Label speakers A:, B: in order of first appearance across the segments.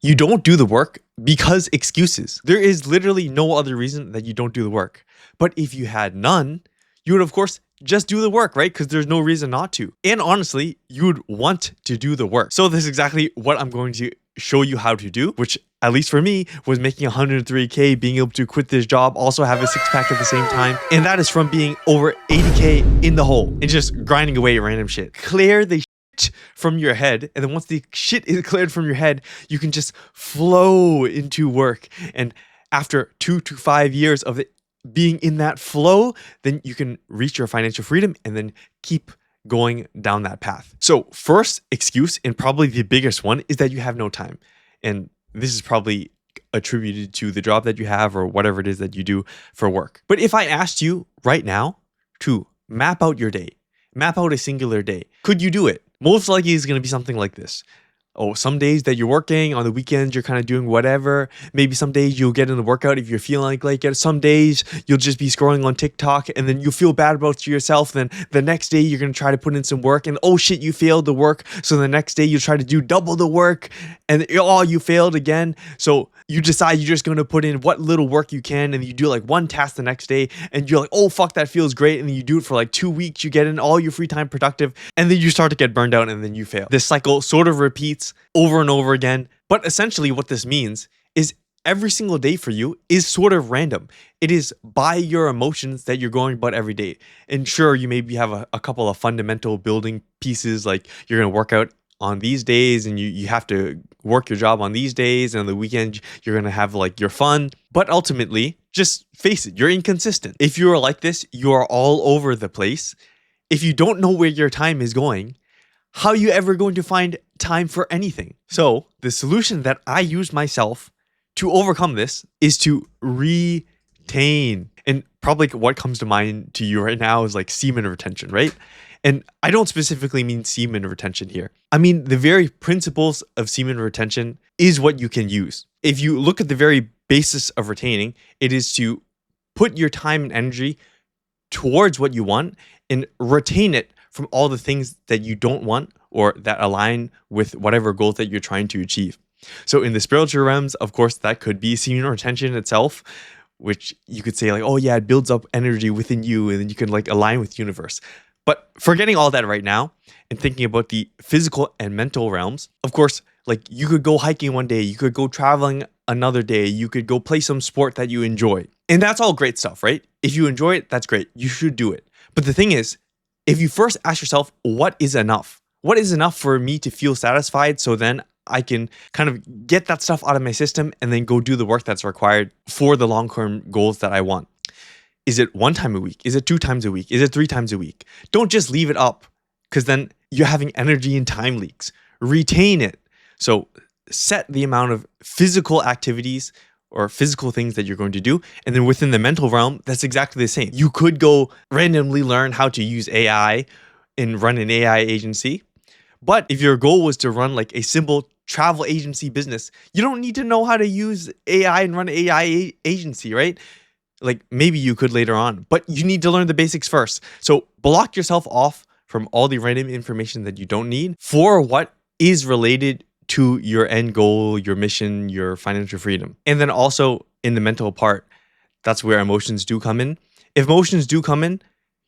A: You don't do the work because excuses. There is literally no other reason that you don't do the work. But if you had none, you would, of course, just do the work, right? Because there's no reason not to. And honestly, you would want to do the work. So this is exactly what I'm going to show you how to do, which at least for me was making 103K, being able to quit this job, also have a six pack at the same time. And that is from being over 80K in the hole and just grinding away at random shit. Clear the shit from your head. And then once the shit is cleared from your head, you can just flow into work. And after 2 to 5 years of it being in that flow, then you can reach your financial freedom and then keep going down that path. So first excuse, and probably the biggest one, is that you have no time. And this is probably attributed to the job that you have or whatever it is that you do for work. But if I asked you right now to map out your day, map out a singular day, could you do it? Most likely it's going to be something like this. Oh, some days that you're working, on the weekends, you're kind of doing whatever. Maybe some days you'll get in the workout if you're feeling like it. Some days you'll just be scrolling on TikTok and then you feel bad about yourself. Then the next day you're going to try to put in some work and oh shit, you failed the work. So the next day you try to do double the work and oh, you failed again. So you decide you're just going to put in what little work you can and you do like one task the next day and you're like, oh fuck, that feels great. And then you do it for like 2 weeks. You get in all your free time productive and then you start to get burned out and then you fail. This cycle sort of repeats over and over again. But essentially what this means is every single day for you is sort of random. It is by your emotions that you're going about every day. And sure, you maybe have a couple of fundamental building pieces, like you're going to work out on these days and you have to work your job on these days, and on the weekend you're going to have like your fun. But ultimately, just face it, you're inconsistent. If you are like this, you are all over the place. If you don't know where your time is going, how are you ever going to find time for anything? So the solution that I use myself to overcome this is to retain. And probably what comes to mind to you right now is like semen retention, right? And I don't specifically mean semen retention here. I mean, the very principles of semen retention is what you can use. If you look at the very basis of retaining, it is to put your time and energy towards what you want and retain it from all the things that you don't want or that align with whatever goals that you're trying to achieve. So in the spiritual realms, of course, that could be semen retention itself, which you could say like, oh yeah, it builds up energy within you and then you can like align with the universe. But forgetting all that right now and thinking about the physical and mental realms, of course, like you could go hiking one day, you could go traveling another day, you could go play some sport that you enjoy. And that's all great stuff, right? If you enjoy it, that's great. You should do it. But the thing is, if you first ask yourself, what is enough? What is enough for me to feel satisfied so then I can kind of get that stuff out of my system and then go do the work that's required for the long-term goals that I want? Is it 1 time a week? Is it 2 times a week? Is it 3 times a week? Don't just leave it up because then you're having energy and time leaks. Retain it. So set the amount of physical activities or physical things that you're going to do. And then within the mental realm, that's exactly the same. You could go randomly learn how to use AI and run an AI agency. But if your goal was to run like a simple travel agency business, you don't need to know how to use AI and run an AI agency, right? Like maybe you could later on, but you need to learn the basics first. So block yourself off from all the random information that you don't need for what is related to your end goal, your mission, your financial freedom. And then also in the mental part, that's where emotions do come in. If emotions do come in,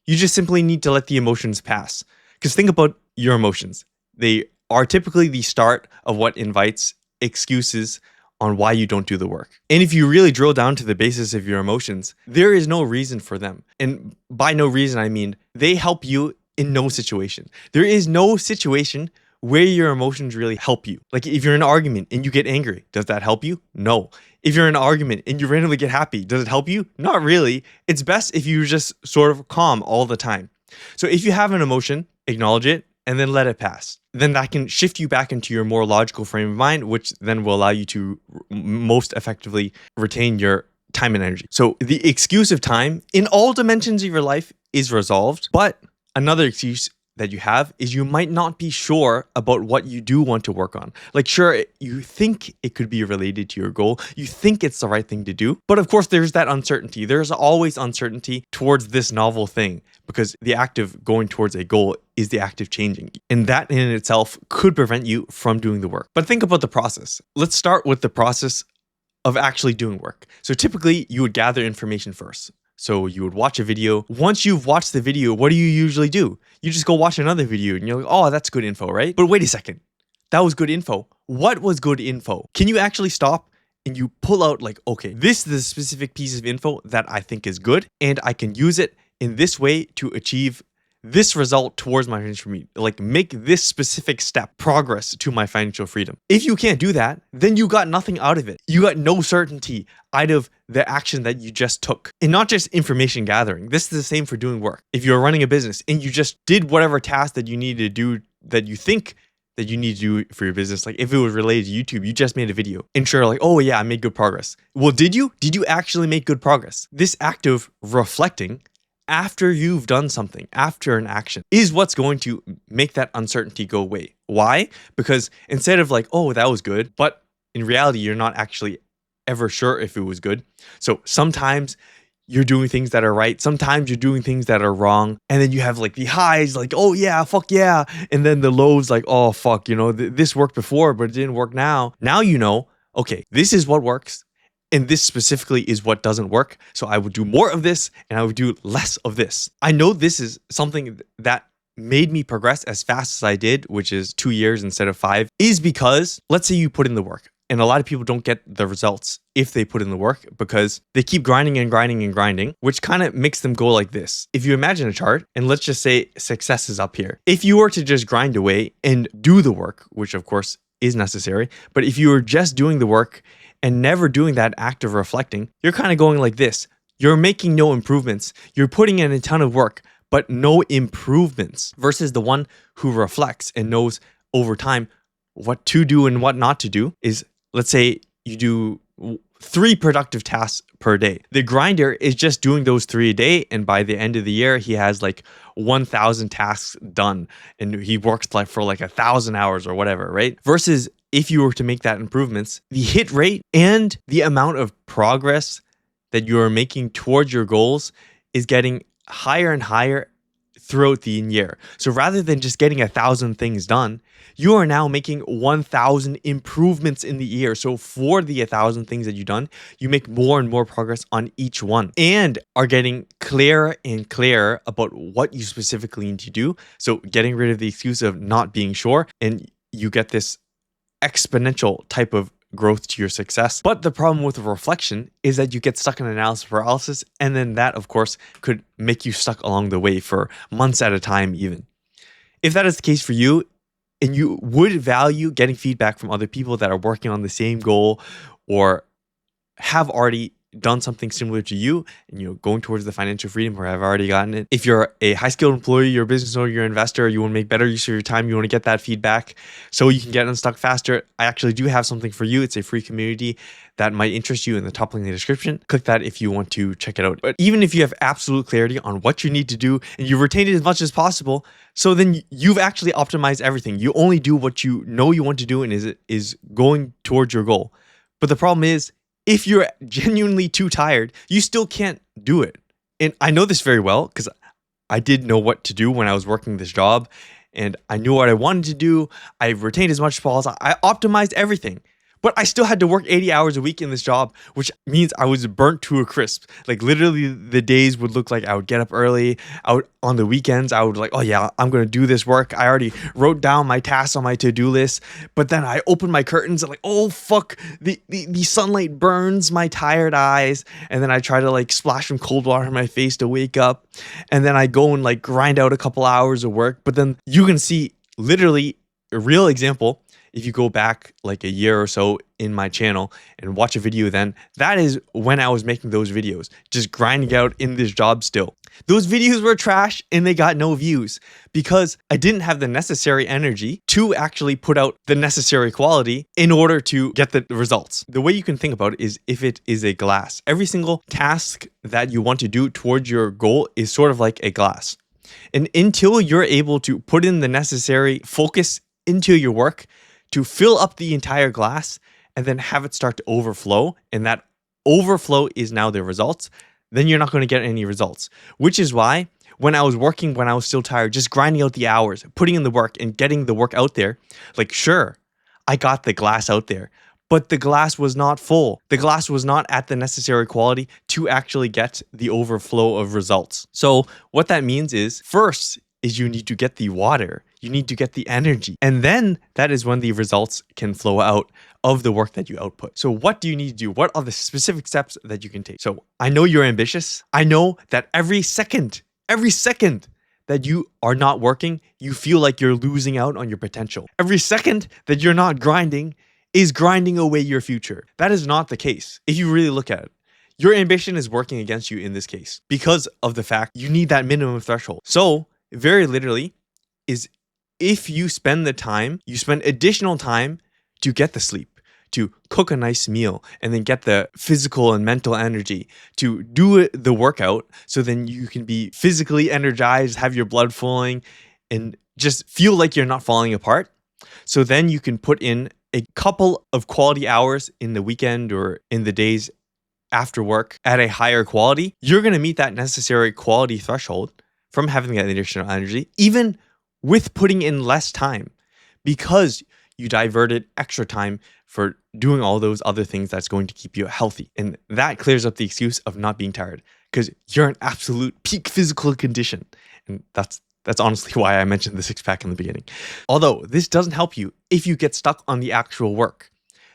A: you just simply need to let the emotions pass. Because think about your emotions. They are typically the start of what invites excuses on why you don't do the work. And if you really drill down to the basis of your emotions, there is no reason for them. And by no reason, I mean, they help you in no situation. There is no situation where your emotions really help you. Like if you're in an argument and you get angry, does that help you? No. If you're in an argument and you randomly get happy, does it help you? Not really. It's best if you just sort of calm all the time. So if you have an emotion, acknowledge it and then let it pass. Then that can shift you back into your more logical frame of mind, which then will allow you to most effectively retain your time and energy. So the excuse of time in all dimensions of your life is resolved, but another excuse that you have is you might not be sure about what you do want to work on. Like, sure, you think it could be related to your goal. You think it's the right thing to do. But of course, there's that uncertainty. There's always uncertainty towards this novel thing because the act of going towards a goal is the act of changing. And that in itself could prevent you from doing the work. But think about the process. Let's start with the process of actually doing work. So typically, you would gather information first. So you would watch a video. Once you've watched the video, what do you usually do? You just go watch another video and you're like, oh, that's good info, right? But wait a second. That was good info. What was good info? Can you actually stop and you pull out like, okay, this is the specific piece of info that I think is good and I can use it in this way to achieve this result towards my financial freedom, like make this specific step progress to my financial freedom. If you can't do that, then you got nothing out of it. You got no certainty out of the action that you just took. And not just information gathering. This is the same for doing work. If you're running a business and you just did whatever task that you needed to do that you think that you need to do for your business, like if it was related to YouTube, you just made a video and sure, like, oh yeah, I made good progress. Well, did you? Did you actually make good progress? This act of reflecting after you've done something, after an action, is what's going to make that uncertainty go away. Why? Because instead of like, oh, that was good, but in reality, you're not actually ever sure if it was good. So sometimes you're doing things that are right. Sometimes you're doing things that are wrong. And then you have like the highs, like, oh yeah, fuck yeah. And then the lows, like, oh fuck, this worked before, but it didn't work now. Now you know, okay, this is what works. And this specifically is what doesn't work. So I would do more of this and I would do less of this. I know this is something that made me progress as fast as I did, which is 2 years instead of 5, is because let's say you put in the work. And a lot of people don't get the results if they put in the work because they keep grinding and grinding and grinding, which kind of makes them go like this. If you imagine a chart, and let's just say success is up here. If you were to just grind away and do the work, which of course is necessary, but if you were just doing the work and never doing that act of reflecting, you're kind of going like this. You're making no improvements. You're putting in a ton of work, but no improvements versus the one who reflects and knows over time what to do and what not to do is, let's say you do 3 productive tasks per day. The grinder is just doing those 3 a day. And by the end of the year, he has like 1,000 tasks done and he works like for like 1,000 hours or whatever, right? Versus if you were to make that improvements, the hit rate and the amount of progress that you are making towards your goals is getting higher and higher throughout the year. So rather than just getting 1,000 things done, you are now making 1,000 improvements in the year. So for the 1,000 things that you've done, you make more and more progress on each one and are getting clearer and clearer about what you specifically need to do. So getting rid of the excuse of not being sure, and you get this exponential type of growth to your success. But the problem with reflection is that you get stuck in analysis paralysis, and then that, of course, could make you stuck along the way for months at a time even. If that is the case for you, and you would value getting feedback from other people that are working on the same goal or have already done something similar to you and going towards the financial freedom or have already gotten it. If you're a high-skilled employee, you're a business owner, you're an investor, you want to make better use of your time, you want to get that feedback so you can get unstuck faster, I actually do have something for you. It's a free community that might interest you in the top link in the description. Click that if you want to check it out. But even if you have absolute clarity on what you need to do and you've retained it as much as possible, so then you've actually optimized everything. You only do what you know you want to do and is going towards your goal. But the problem is, if you're genuinely too tired, you still can't do it. And I know this very well because I did know what to do when I was working this job and I knew what I wanted to do. I retained as much as possible. I optimized everything. But I still had to work 80 hours a week in this job, which means I was burnt to a crisp. Like literally the days would look like I would get up early. On the weekends, I would like, oh yeah, I'm going to do this work. I already wrote down my tasks on my to-do list. But then I open my curtains and like, oh fuck, the sunlight burns my tired eyes. And then I try to like splash some cold water in my face to wake up. And then I go and like grind out a couple hours of work. But then you can see literally a real example. If you go back like a year or so in my channel and watch a video then, that is when I was making those videos, just grinding out in this job still. Those videos were trash and they got no views because I didn't have the necessary energy to actually put out the necessary quality in order to get the results. The way you can think about it is if it is a glass. Every single task that you want to do towards your goal is sort of like a glass. And until you're able to put in the necessary focus into your work to fill up the entire glass and then have it start to overflow, and that overflow is now the results, then you're not going to get any results. Which is why when I was working, when I was still tired, just grinding out the hours, putting in the work and getting the work out there, like, sure, I got the glass out there, but the glass was not full. The glass was not at the necessary quality to actually get the overflow of results. So what that means is, first is you need to get the water, you need to get the energy, and then that is when the results can flow out of the work that you output. So what do you need to do? What are the specific steps that you can take? So I know you're ambitious. I know that every second that you are not working, you feel like you're losing out on your potential. Every second that you're not grinding is grinding away your future. That is not the case. If you really look at it, your ambition is working against you in this case because of the fact you need that minimum threshold. So very literally is, if you spend the time, you spend additional time to get the sleep, to cook a nice meal, and then get the physical and mental energy to do the workout, so then you can be physically energized, have your blood flowing, and just feel like you're not falling apart. So then you can put in a couple of quality hours in the weekend or in the days after work at a higher quality. You're going to meet that necessary quality threshold from having that additional energy, even with putting in less time, because you diverted extra time for doing all those other things that's going to keep you healthy. And that clears up the excuse of not being tired, because you're in absolute peak physical condition. And that's honestly why I mentioned the six pack in the beginning. Although this doesn't help you if you get stuck on the actual work.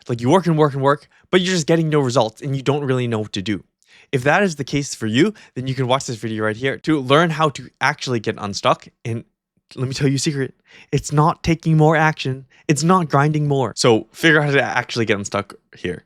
A: Like, you work and work and work, but you're just getting no results and you don't really know what to do. If that is the case for you, then you can watch this video right here to learn how to actually get unstuck. And let me tell you a secret. It's not taking more action. It's not grinding more. So figure out how to actually get unstuck here.